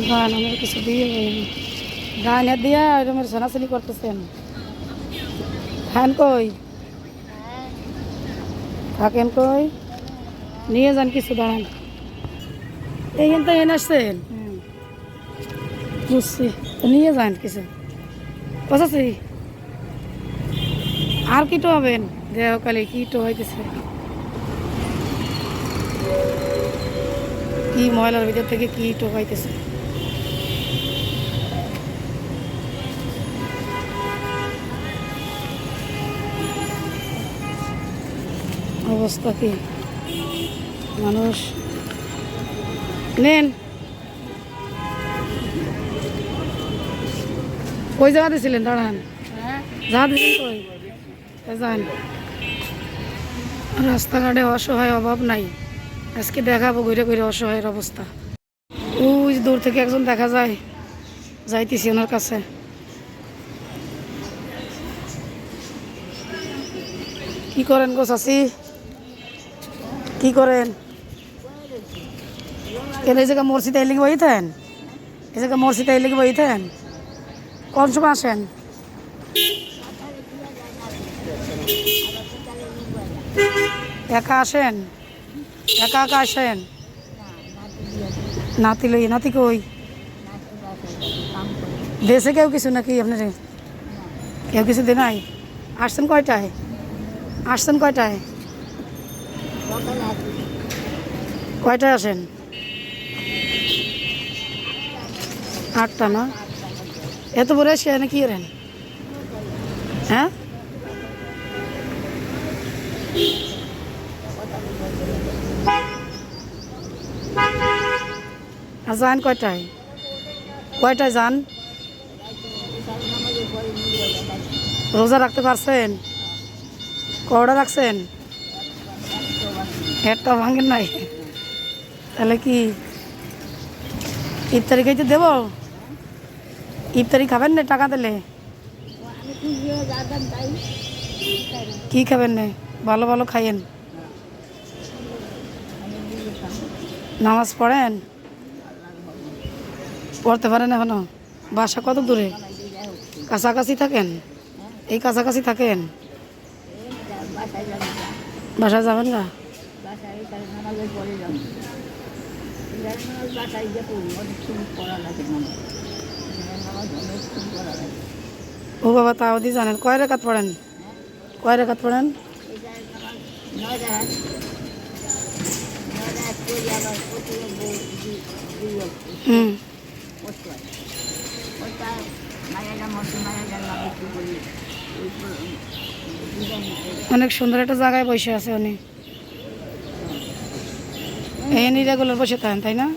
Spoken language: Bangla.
গান আমার কিছু দিয়ে গান দিয়া এরকম সোনাচুনি করতেছেন। খান কই থাকেন কই নিয়ে যান কিছু দাঁড়ান। এইখান তো এনে আসছেন বুঝছি, তো নিয়ে যান কিছু বুঝাচ্ছি। আর কি তো হবেন দেহকালে কি তো হইতেছে, কি ময়লার ভিতর থেকে কি টোকাইতেছে। অবস্থা কি মানুষ নেন। কই জায়গা দিয়েছিলেন দাঁড়ান, যা দিয়েছেন কই যান। রাস্তাঘাটে অসহায় অভাব নাই, আজকে দেখাবো ঘুরে ঘুরে অসহায়ের অবস্থা। ওই দূর থেকে একজন দেখা যায়, যাইতেছি ওনার কাছে। কি করেন গো চাচি, কি করেন? এই জায়গা মসজিদে এলে কি বইতেন? এই জায়গা মসজিদে এলে কি বইতেন? কোন সময় আসেন? একা আসেন? একা একা আসেন? নাতি লই, নাতি কই? দেশে কেউ কিছু নাকি আপনার? কেউ কিছু দে নাই? আসছেন কয়টায়? আসছেন কয়টায়? কয়টায় আসেন? 8টা না? এত বড় এসে না কি করেন? হ্যাঁ আর যান কয়টায়? কয়টায় যান? রোজা রাখতে পারছেন? কটা রাখছেন? একটা ভাঙেন নাই? তাহলে কি ইফতারি খাইতে দেব? ইফতারি খাবেন না টাকা দিলে? কি খাবেন না? ভালো ভালো খাইয়েন। নামাজ পড়েন? পড়তে পারেন এখনো? বাসা কত দূরে? কাছাকাছি থাকেন? এই কাছাকাছি থাকেন? বাসায় যাবেন না? ও বাবা, তাও দি জানেন? কয় রাকাত পড়েন? কয় রাকাত পড়েন? হুম, অনেক সুন্দর একটা জায়গায় বসে আছে উনি। এই নিরাগুলোর বসে থাকেন তাই না?